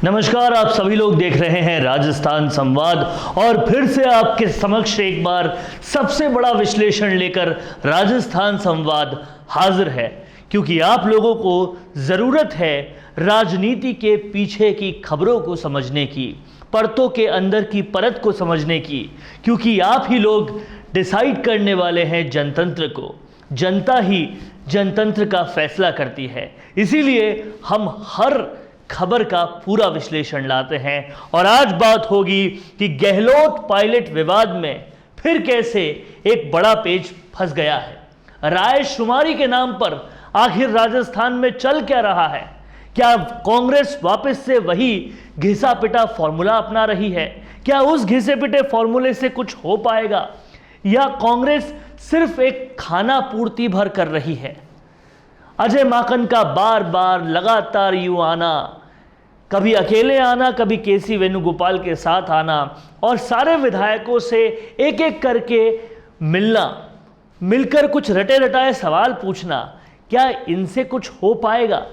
नमस्कार, आप सभी लोग देख रहे हैं राजस्थान संवाद और फिर से आपके समक्ष एक बार सबसे बड़ा विश्लेषण लेकर राजस्थान संवाद हाजिर है, क्योंकि आप लोगों को ज़रूरत है राजनीति के पीछे की खबरों को समझने की, परतों के अंदर की परत को समझने की, क्योंकि आप ही लोग डिसाइड करने वाले हैं जनतंत्र को। जनता ही जनतंत्र का फैसला करती है, इसीलिए हम हर खबर का पूरा विश्लेषण लाते हैं। और आज बात होगी कि गहलोत पायलट विवाद में फिर कैसे एक बड़ा पेच फंस गया है। रायशुमारी के नाम पर आखिर राजस्थान में चल क्या रहा है? क्या कांग्रेस वापस से वही घिसा पिटा फॉर्मूला अपना रही है? क्या उस घिसे पिटे फॉर्मूले से कुछ हो पाएगा, या कांग्रेस सिर्फ एक खाना पूर्ति भर कर रही है? अजय माकन का बार बार लगातार यूं आना, कभी अकेले आना, कभी केसी वेणुगोपाल के साथ आना और सारे विधायकों से एक एक करके मिलना, मिलकर कुछ रटे रटाए सवाल पूछना, क्या इनसे कुछ हो पाएगा?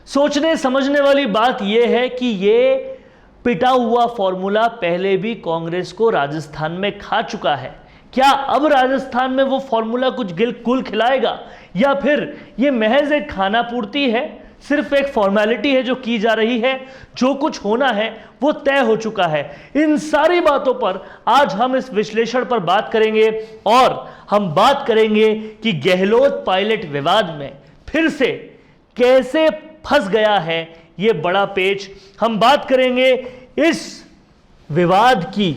सोचने समझने वाली बात यह है कि ये पिटा हुआ फॉर्मूला पहले भी कांग्रेस को राजस्थान में खा चुका है। क्या अब राजस्थान में वो फॉर्मूला कुछ कुल खिलाएगा, या फिर ये महज एक खाना पूर्ति है, सिर्फ एक फॉर्मेलिटी है जो की जा रही है? जो कुछ होना है वो तय हो चुका है। इन सारी बातों पर आज हम इस विश्लेषण पर बात करेंगे और हम बात करेंगे कि गहलोत पायलट विवाद में फिर से कैसे फंस गया है ये बड़ा पेच। हम बात करेंगे इस विवाद की,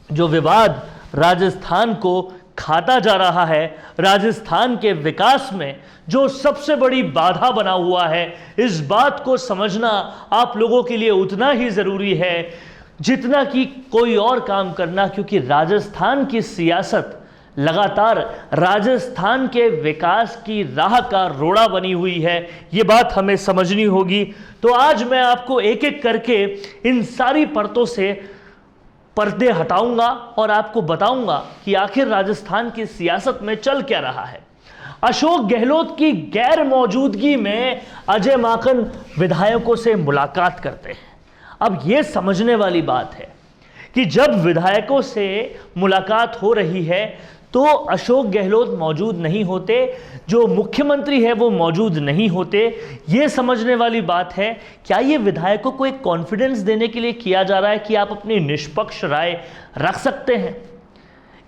जो विवाद राजस्थान को खाता जा रहा है, राजस्थान के विकास में जो सबसे बड़ी बाधा बना हुआ है। इस बात को समझना आप लोगों के लिए उतना ही ज़रूरी है जितना कि कोई और काम करना, क्योंकि राजस्थान की सियासत लगातार राजस्थान के विकास की राह का रोड़ा बनी हुई है। ये बात हमें समझनी होगी। तो आज मैं आपको एक एक करके इन सारी परतों से पर्दे हटाऊंगा और आपको बताऊंगा कि आखिर राजस्थान की सियासत में चल क्या रहा है। अशोक गहलोत की गैर मौजूदगी में अजय माकन विधायकों से मुलाकात करते हैं। अब यह समझने वाली बात है कि जब विधायकों से मुलाकात हो रही है तो अशोक गहलोत मौजूद नहीं होते, जो मुख्यमंत्री है वो मौजूद नहीं होते। ये समझने वाली बात है, क्या ये विधायकों को एक कॉन्फिडेंस देने के लिए किया जा रहा है कि आप अपनी निष्पक्ष राय रख सकते हैं,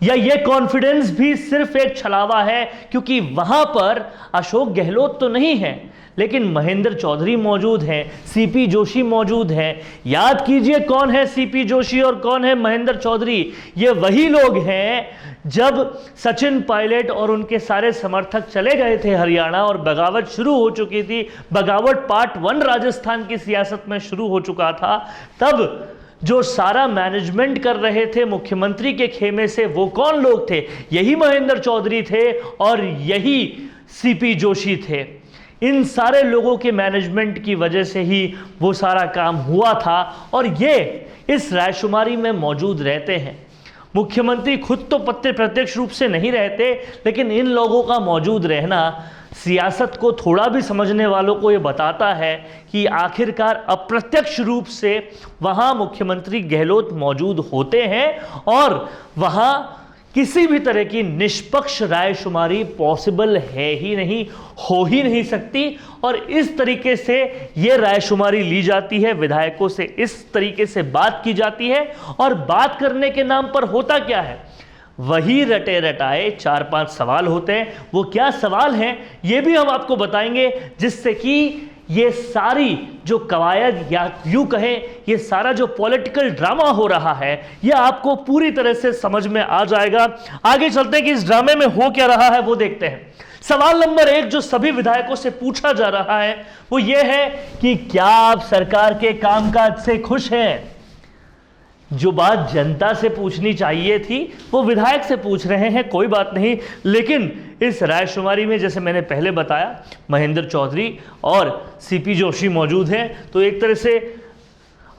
या ये कॉन्फिडेंस भी सिर्फ एक छलावा है? क्योंकि वहां पर अशोक गहलोत तो नहीं है, लेकिन महेंद्र चौधरी मौजूद हैं, सीपी जोशी मौजूद हैं। याद कीजिए कौन है सीपी जोशी और कौन है महेंद्र चौधरी। ये वही लोग हैं जब सचिन पायलट और उनके सारे समर्थक चले गए थे हरियाणा और बगावत शुरू हो चुकी थी, बगावत पार्ट 1 राजस्थान की सियासत में शुरू हो चुका था, तब जो सारा मैनेजमेंट कर रहे थे मुख्यमंत्री के खेमे से, वो कौन लोग थे? यही महेंद्र चौधरी थे और यही सीपी जोशी थे। इन सारे लोगों के मैनेजमेंट की वजह से ही वो सारा काम हुआ था और ये इस रायशुमारी में मौजूद रहते हैं। मुख्यमंत्री खुद तो प्रत्यक्ष रूप से नहीं रहते, लेकिन इन लोगों का मौजूद रहना सियासत को थोड़ा भी समझने वालों को ये बताता है कि आखिरकार अप्रत्यक्ष रूप से वहाँ मुख्यमंत्री गहलोत मौजूद होते हैं और वहाँ किसी भी तरह की निष्पक्ष रायशुमारी पॉसिबल है ही नहीं, हो ही नहीं सकती। और इस तरीके से ये रायशुमारी ली जाती है, विधायकों से इस तरीके से बात की जाती है, और बात करने के नाम पर होता क्या है? वही रटे रटाए 4-5 सवाल होते हैं। वो क्या सवाल हैं ये भी हम आपको बताएंगे, जिससे कि ये सारी जो कवायद, या यूं कहें ये सारा जो पॉलिटिकल ड्रामा हो रहा है, ये आपको पूरी तरह से समझ में आ जाएगा। आगे चलते हैं कि इस ड्रामे में हो क्या रहा है वो देखते हैं। सवाल नंबर 1 जो सभी विधायकों से पूछा जा रहा है वो ये है कि क्या आप सरकार के कामकाज से खुश हैं? जो बात जनता से पूछनी चाहिए थी वो विधायक से पूछ रहे हैं, कोई बात नहीं। लेकिन इस रायशुमारी में, जैसे मैंने पहले बताया, महेंद्र चौधरी और सीपी जोशी मौजूद हैं, तो एक तरह से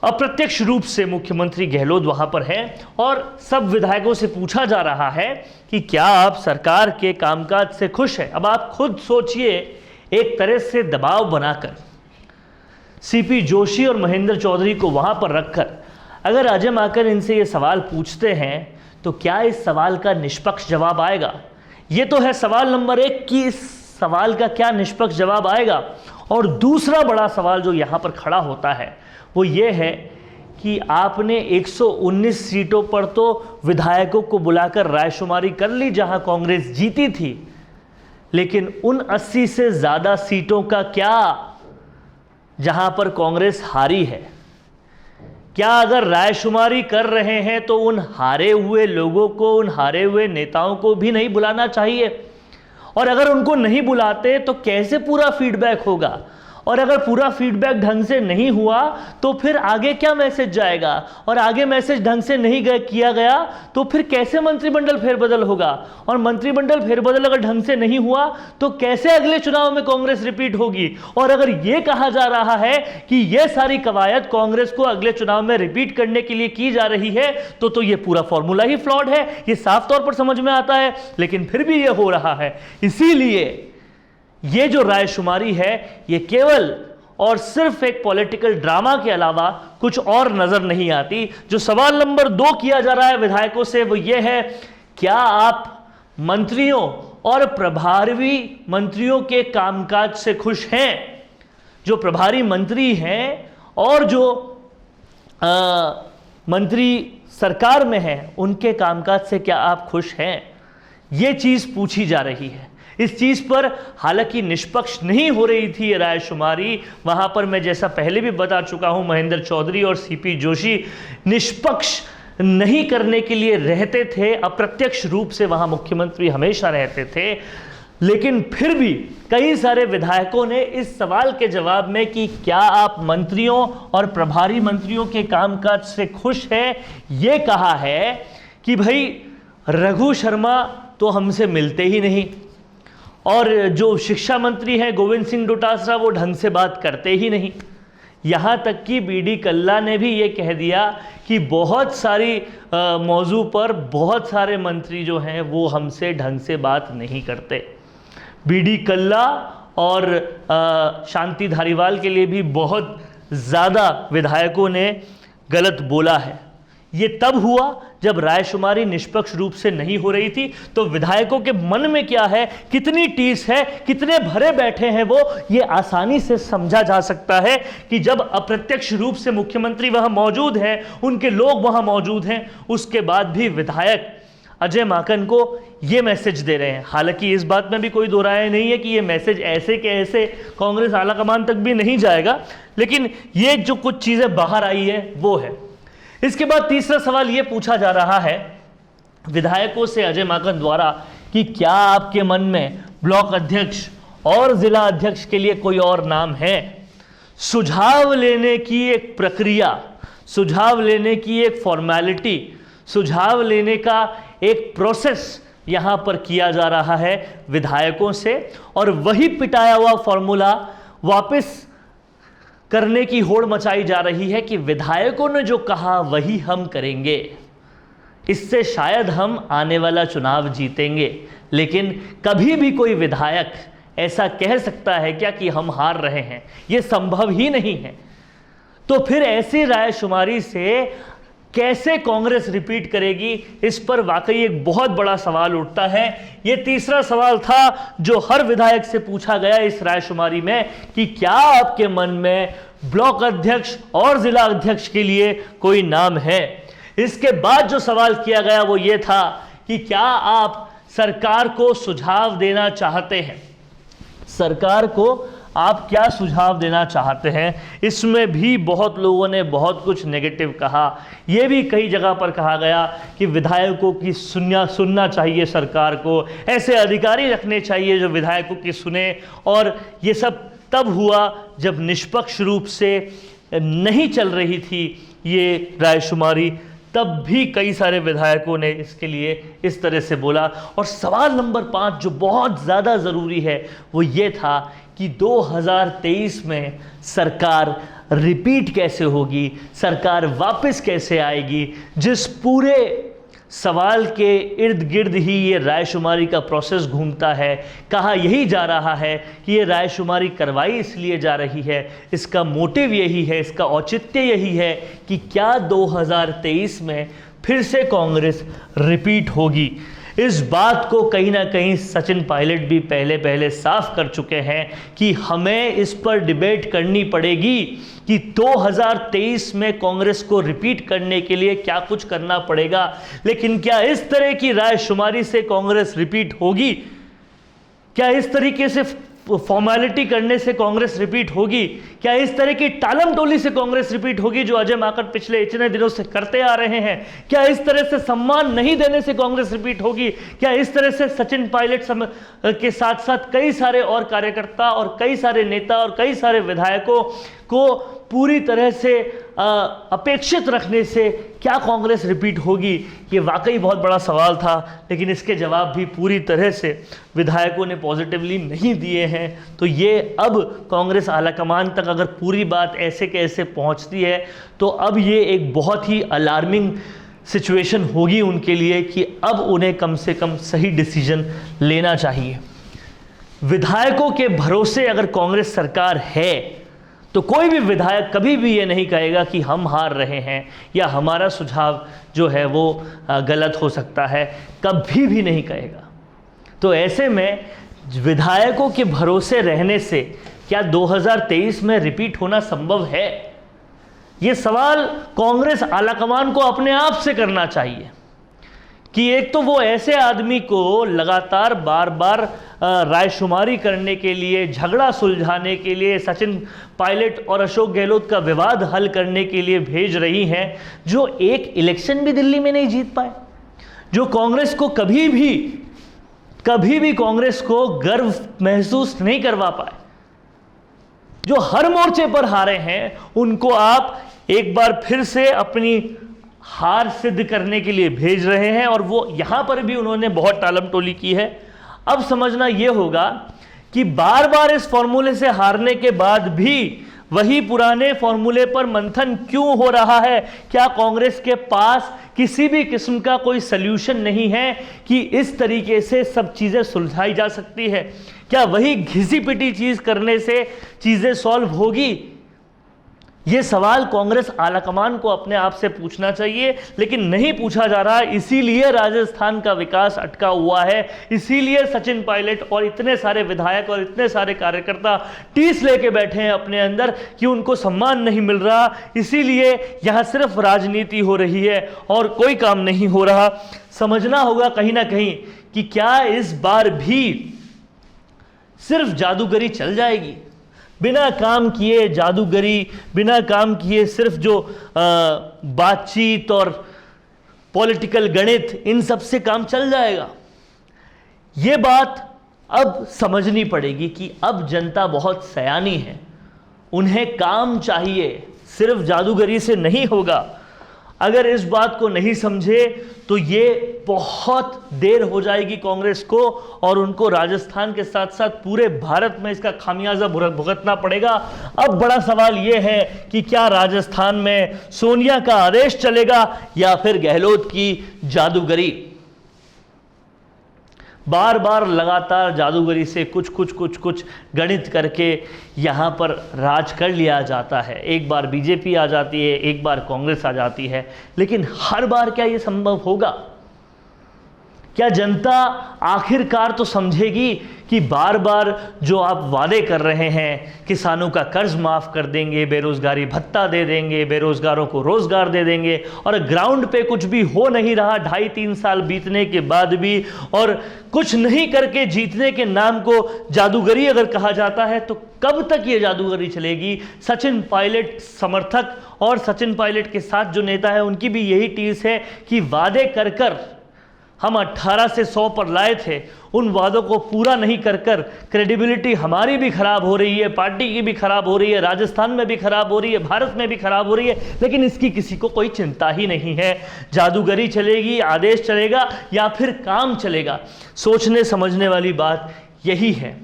अप्रत्यक्ष रूप से मुख्यमंत्री गहलोत वहां पर हैं और सब विधायकों से पूछा जा रहा है कि क्या आप सरकार के कामकाज से खुश हैं? अब आप खुद सोचिए, एक तरह से दबाव बनाकर सीपी जोशी और महेंद्र चौधरी को वहां पर रखकर अगर अजय माकन इनसे ये सवाल पूछते हैं तो क्या इस सवाल का निष्पक्ष जवाब आएगा? ये तो है सवाल नंबर 1 कि इस सवाल का क्या निष्पक्ष जवाब आएगा। और दूसरा बड़ा सवाल जो यहां पर खड़ा होता है वो ये है कि आपने 119 सीटों पर तो विधायकों को बुलाकर रायशुमारी कर ली जहां कांग्रेस जीती थी, लेकिन उन 80 से ज़्यादा सीटों का क्या जहां पर कांग्रेस हारी है? क्या अगर रायशुमारी कर रहे हैं तो उन हारे हुए लोगों को, उन हारे हुए नेताओं को भी नहीं बुलाना चाहिए? और अगर उनको नहीं बुलाते तो कैसे पूरा फीडबैक होगा? और अगर पूरा फीडबैक ढंग से नहीं हुआ तो फिर आगे क्या मैसेज जाएगा? और आगे मैसेज ढंग से नहीं किया गया तो फिर कैसे मंत्रिमंडल फेरबदल होगा? और मंत्रिमंडल फेरबदल अगर ढंग से नहीं हुआ तो कैसे अगले चुनाव में कांग्रेस रिपीट होगी? और अगर यह कहा जा रहा है कि यह सारी कवायद कांग्रेस को अगले चुनाव में रिपीट करने के लिए की जा रही है तो यह पूरा फॉर्मूला ही फ्लॉड है। यह साफ तौर पर समझ में आता है, लेकिन फिर भी यह हो रहा है। इसीलिए ये जो रायशुमारी है ये केवल और सिर्फ एक पॉलिटिकल ड्रामा के अलावा कुछ और नजर नहीं आती। जो सवाल नंबर 2 किया जा रहा है विधायकों से वो ये है, क्या आप मंत्रियों और प्रभारी मंत्रियों के कामकाज से खुश हैं? जो प्रभारी मंत्री हैं और जो मंत्री सरकार में हैं उनके कामकाज से क्या आप खुश हैं? ये चीज पूछी जा रही है। इस चीज पर हालांकि निष्पक्ष नहीं हो रही थी ये रायशुमारी। वहां पर मैं जैसा पहले भी बता चुका हूं, महेंद्र चौधरी और सीपी जोशी निष्पक्ष नहीं करने के लिए रहते थे, अप्रत्यक्ष रूप से वहां मुख्यमंत्री हमेशा रहते थे। लेकिन फिर भी कई सारे विधायकों ने इस सवाल के जवाब में कि क्या आप मंत्रियों और प्रभारी मंत्रियों के कामकाज से खुश हैं, ये कहा है कि भाई रघु शर्मा तो हमसे मिलते ही नहीं, और जो शिक्षा मंत्री हैं गोविंद सिंह डोटासरा वो ढंग से बात करते ही नहीं। यहाँ तक कि बीडी कल्ला ने भी ये कह दिया कि बहुत सारी मौजू पर बहुत सारे मंत्री जो हैं वो हमसे ढंग से बात नहीं करते। बीडी कल्ला और शांति धारीवाल के लिए भी बहुत ज़्यादा विधायकों ने गलत बोला है। ये तब हुआ जब रायशुमारी निष्पक्ष रूप से नहीं हो रही थी। तो विधायकों के मन में क्या है, कितनी टीस है, कितने भरे बैठे हैं वो, ये आसानी से समझा जा सकता है कि जब अप्रत्यक्ष रूप से मुख्यमंत्री वहां मौजूद हैं, उनके लोग वहां मौजूद हैं, उसके बाद भी विधायक अजय माकन को ये मैसेज दे रहे हैं। हालांकि इस बात में भी कोई दो राय नहीं है कि ये मैसेज ऐसे के ऐसे कांग्रेस आलाकमान तक भी नहीं जाएगा, लेकिन ये जो कुछ चीज़ें बाहर आई है वो है। इसके बाद तीसरा सवाल ये पूछा जा रहा है विधायकों से अजय माकन द्वारा कि क्या आपके मन में ब्लॉक अध्यक्ष और जिला अध्यक्ष के लिए कोई और नाम है? सुझाव लेने की एक प्रक्रिया, सुझाव लेने की एक फॉर्मेलिटी, सुझाव लेने का एक प्रोसेस यहां पर किया जा रहा है विधायकों से, और वही पिटाया हुआ फॉर्मूला वापस करने की होड़ मचाई जा रही है कि विधायकों ने जो कहा वही हम करेंगे। इससे शायद हम आने वाला चुनाव जीतेंगे, लेकिन कभी भी कोई विधायक ऐसा कह सकता है क्या कि हम हार रहे हैं? यह संभव ही नहीं है। तो फिर ऐसी रायशुमारी से कैसे कांग्रेस रिपीट करेगी, इस पर वाकई एक बहुत बड़ा सवाल उठता है। यह तीसरा सवाल था जो हर विधायक से पूछा गया इस रायशुमारी में कि क्या आपके मन में ब्लॉक अध्यक्ष और जिला अध्यक्ष के लिए कोई नाम है। इसके बाद जो सवाल किया गया वो ये था कि क्या आप सरकार को सुझाव देना चाहते हैं, सरकार को आप क्या सुझाव देना चाहते हैं। इसमें भी बहुत लोगों ने बहुत कुछ नेगेटिव कहा। यह भी कई जगह पर कहा गया कि विधायकों की सुनना चाहिए सरकार को, ऐसे अधिकारी रखने चाहिए जो विधायकों की सुने। और ये सब तब हुआ जब निष्पक्ष रूप से नहीं चल रही थी ये रायशुमारी, तब भी कई सारे विधायकों ने इसके लिए इस तरह से बोला। और सवाल नंबर 5 जो बहुत ज़्यादा ज़रूरी है वो ये था कि 2023 में सरकार रिपीट कैसे होगी, सरकार वापस कैसे आएगी। जिस पूरे सवाल के इर्द गिर्द ही ये रायशुमारी का प्रोसेस घूमता है। कहा यही जा रहा है कि ये रायशुमारी करवाई इसलिए जा रही है, इसका मोटिव यही है, इसका औचित्य यही है कि क्या 2023 में फिर से कांग्रेस रिपीट होगी। इस बात को कहीं ना कहीं सचिन पायलट भी पहले साफ कर चुके हैं कि हमें इस पर डिबेट करनी पड़ेगी कि 2023 में कांग्रेस को रिपीट करने के लिए क्या कुछ करना पड़ेगा। लेकिन क्या इस तरह की रायशुमारी से कांग्रेस रिपीट होगी? क्या इस तरीके से फॉर्मेलिटी करने से कांग्रेस रिपीट होगी? क्या इस तरह की टालम टोली से कांग्रेस रिपीट होगी जो अजय माकन पिछले इतने दिनों से करते आ रहे हैं? क्या इस तरह से सम्मान नहीं देने से कांग्रेस रिपीट होगी? क्या इस तरह से सचिन पायलट के साथ साथ कई सारे और कार्यकर्ता और कई सारे नेता और कई सारे विधायकों को पूरी तरह से अपेक्षित रखने से क्या कांग्रेस रिपीट होगी? ये वाकई बहुत बड़ा सवाल था, लेकिन इसके जवाब भी पूरी तरह से विधायकों ने पॉजिटिवली नहीं दिए हैं। तो ये अब कांग्रेस आलाकमान तक अगर पूरी बात ऐसे के ऐसे पहुंचती है तो अब ये एक बहुत ही अलार्मिंग सिचुएशन होगी उनके लिए कि अब उन्हें कम से कम सही डिसीजन लेना चाहिए। विधायकों के भरोसे अगर कांग्रेस सरकार है तो कोई भी विधायक कभी भी ये नहीं कहेगा कि हम हार रहे हैं या हमारा सुझाव जो है वो गलत हो सकता है, कभी भी नहीं कहेगा। तो ऐसे में विधायकों के भरोसे रहने से क्या 2023 में रिपीट होना संभव है? ये सवाल कांग्रेस आलाकमान को अपने आप से करना चाहिए कि एक तो वो ऐसे आदमी को लगातार बार बार रायशुमारी करने के लिए, झगड़ा सुलझाने के लिए, सचिन पायलट और अशोक गहलोत का विवाद हल करने के लिए भेज रही हैं, जो एक इलेक्शन भी दिल्ली में नहीं जीत पाए, जो कांग्रेस को कभी भी कांग्रेस को गर्व महसूस नहीं करवा पाए, जो हर मोर्चे पर हारे हैं, उनको आप एक बार फिर से अपनी हार सिद्ध करने के लिए भेज रहे हैं। और वो यहां पर भी उन्होंने बहुत टालम टोली की है। अब समझना यह होगा कि बार बार इस फॉर्मूले से हारने के बाद भी वही पुराने फॉर्मूले पर मंथन क्यों हो रहा है? क्या कांग्रेस के पास किसी भी किस्म का कोई सल्यूशन नहीं है कि इस तरीके से सब चीजें सुलझाई जा सकती है? क्या वही घिसी पिटी चीज करने से चीजें सॉल्व होगी? ये सवाल कांग्रेस आलाकमान को अपने आप से पूछना चाहिए, लेकिन नहीं पूछा जा रहा। इसीलिए राजस्थान का विकास अटका हुआ है, इसीलिए सचिन पायलट और इतने सारे विधायक और इतने सारे कार्यकर्ता टीस लेके बैठे हैं अपने अंदर कि उनको सम्मान नहीं मिल रहा। इसीलिए यहां सिर्फ राजनीति हो रही है और कोई काम नहीं हो रहा। समझना होगा कहीं ना कहीं कि क्या इस बार भी सिर्फ जादूगरी चल जाएगी? बिना काम किए जादूगरी, बिना काम किए सिर्फ जो बातचीत और पॉलिटिकल गणित, इन सब से काम चल जाएगा? ये बात अब समझनी पड़ेगी कि अब जनता बहुत सयानी है, उन्हें काम चाहिए, सिर्फ जादूगरी से नहीं होगा। अगर इस बात को नहीं समझे तो ये बहुत देर हो जाएगी कांग्रेस को, और उनको राजस्थान के साथ साथ पूरे भारत में इसका खामियाजा भुगतना पड़ेगा। अब बड़ा सवाल ये है कि क्या राजस्थान में सोनिया का आदेश चलेगा या फिर गहलोत की जादूगरी? बार बार लगातार जादूगरी से कुछ गणित करके यहाँ पर राज कर लिया जाता है। एक बार बीजेपी आ जाती है, एक बार कांग्रेस आ जाती है, लेकिन हर बार क्या ये संभव होगा? क्या जनता आखिरकार तो समझेगी कि बार बार जो आप वादे कर रहे हैं, किसानों का कर्ज माफ कर देंगे, बेरोजगारी भत्ता दे देंगे, बेरोजगारों को रोजगार दे देंगे, और ग्राउंड पे कुछ भी हो नहीं रहा 2.5-3 साल बीतने के बाद भी, और कुछ नहीं करके जीतने के नाम को जादूगरी अगर कहा जाता है, तो कब तक ये जादूगरी चलेगी? सचिन पायलट समर्थक और सचिन पायलट के साथ जो नेता है, उनकी भी यही टीस है कि वादे कर कर हम 18 से 100 पर लाए थे, उन वादों को पूरा नहीं कर कर क्रेडिबिलिटी हमारी भी खराब हो रही है, पार्टी की भी खराब हो रही है, राजस्थान में भी खराब हो रही है, भारत में भी खराब हो रही है, लेकिन इसकी किसी को कोई चिंता ही नहीं है। जादूगरी चलेगी, आदेश चलेगा या फिर काम चलेगा? सोचने समझने वाली बात यही है।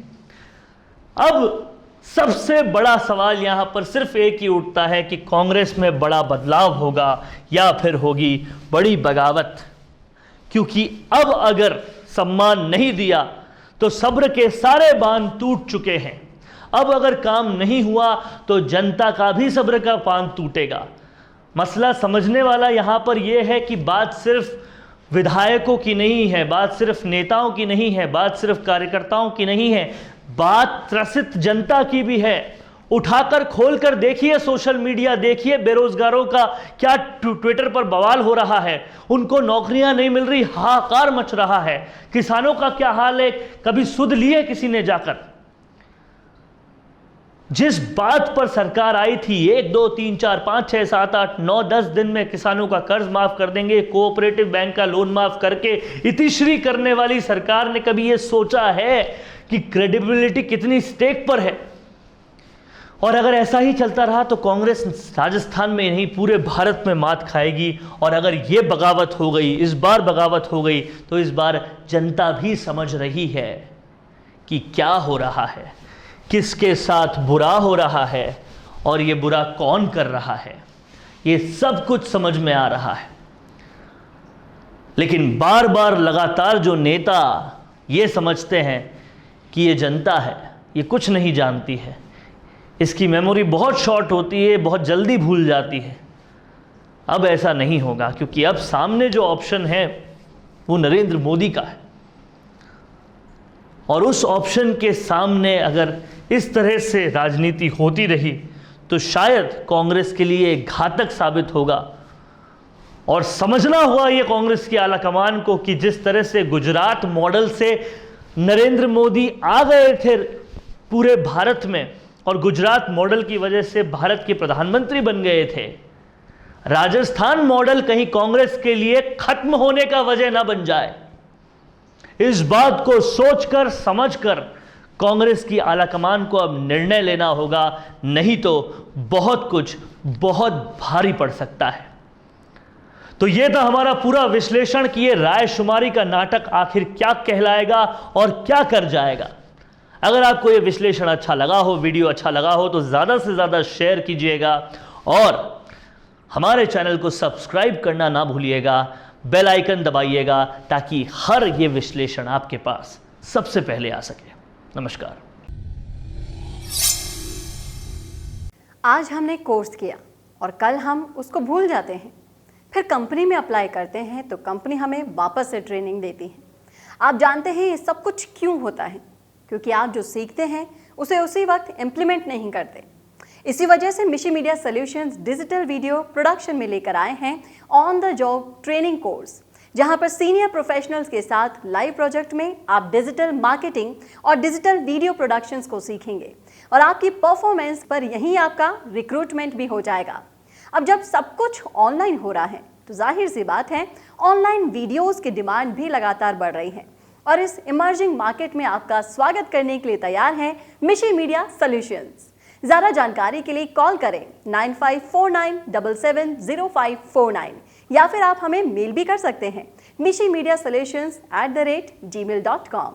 अब सबसे बड़ा सवाल यहां पर सिर्फ एक ही उठता है कि कांग्रेस में बड़ा बदलाव होगा या फिर होगी बड़ी बगावत। क्योंकि अब अगर सम्मान नहीं दिया तो सब्र के सारे बांध टूट चुके हैं। अब अगर काम नहीं हुआ तो जनता का भी सब्र का बांध टूटेगा। मसला समझने वाला यहां पर यह है कि बात सिर्फ विधायकों की नहीं है, बात सिर्फ नेताओं की नहीं है, बात सिर्फ कार्यकर्ताओं की नहीं है, बात त्रसित जनता की भी है। उठाकर खोलकर देखिए, सोशल मीडिया देखिए, बेरोजगारों का क्या ट्विटर पर बवाल हो रहा है, उनको नौकरियां नहीं मिल रही, हाहाकार मच रहा है। किसानों का क्या हाल है, कभी सुध लिए किसी ने जाकर? जिस बात पर सरकार आई थी 1 2 3 4 5 6 7 8 9 10 दिन में किसानों का कर्ज माफ कर देंगे, कोऑपरेटिव बैंक का लोन माफ करके इतिश्री करने वाली सरकार ने कभी यह सोचा है कि क्रेडिबिलिटी कितनी स्टेक पर है? और अगर ऐसा ही चलता रहा तो कांग्रेस राजस्थान में नहीं पूरे भारत में मात खाएगी। और अगर यह बगावत हो गई, इस बार बगावत हो गई, तो इस बार जनता भी समझ रही है कि क्या हो रहा है, किसके साथ बुरा हो रहा है और ये बुरा कौन कर रहा है, ये सब कुछ समझ में आ रहा है। लेकिन बार बार लगातार जो नेता ये समझते हैं कि ये जनता है, ये कुछ नहीं जानती है, इसकी मेमोरी बहुत शॉर्ट होती है, बहुत जल्दी भूल जाती है, अब ऐसा नहीं होगा, क्योंकि अब सामने जो ऑप्शन है वो नरेंद्र मोदी का है। और उस ऑप्शन के सामने अगर इस तरह से राजनीति होती रही तो शायद कांग्रेस के लिए घातक साबित होगा। और समझना हुआ ये कांग्रेस की आलाकमान को कि जिस तरह से गुजरात मॉडल से नरेंद्र मोदी आ गए थे पूरे भारत में और गुजरात मॉडल की वजह से भारत के प्रधानमंत्री बन गए थे, राजस्थान मॉडल कहीं कांग्रेस के लिए खत्म होने का वजह ना बन जाए। इस बात को सोचकर समझकर कांग्रेस की आलाकमान को अब निर्णय लेना होगा, नहीं तो बहुत कुछ बहुत भारी पड़ सकता है। तो यह था हमारा पूरा विश्लेषण कि ये रायशुमारी का नाटक आखिर क्या कहलाएगा और क्या कर जाएगा। अगर आपको ये विश्लेषण अच्छा लगा हो, वीडियो अच्छा लगा हो, तो ज़्यादा से ज़्यादा शेयर कीजिएगा और हमारे चैनल को सब्सक्राइब करना ना भूलिएगा, बेल आइकन दबाइएगा ताकि हर ये विश्लेषण आपके पास सबसे पहले आ सके। नमस्कार। आज हमने कोर्स किया और कल हम उसको भूल जाते हैं, फिर कंपनी में अप्लाई करते हैं तो कंपनी हमें वापस से ट्रेनिंग देती है। आप जानते हैं ये सब कुछ क्यों होता है? क्योंकि आप जो सीखते हैं उसे उसी वक्त इम्प्लीमेंट नहीं करते। इसी वजह से मिशी media solutions digital video production में लेकर आए हैं on the job training course, जहां पर सीनियर प्रोफेशनल्स के साथ लाइव प्रोजेक्ट में आप डिजिटल मार्केटिंग और डिजिटल वीडियो प्रोडक्शंस को सीखेंगे और आपकी परफॉर्मेंस पर यहीं आपका रिक्रूटमेंट भी हो जाएगा। अब जब सब कुछ ऑनलाइन हो रहा है तो जाहिर सी बात है ऑनलाइन वीडियोस की डिमांड भी लगातार बढ़ रही है और इस इमर्जिंग मार्केट में आपका स्वागत करने के लिए तैयार है मिशी मीडिया सॉल्यूशंस। ज़्यादा जानकारी के लिए कॉल करें 9549770549 या फिर आप हमें मेल भी कर सकते हैं mishimedia solutions@gmail.com।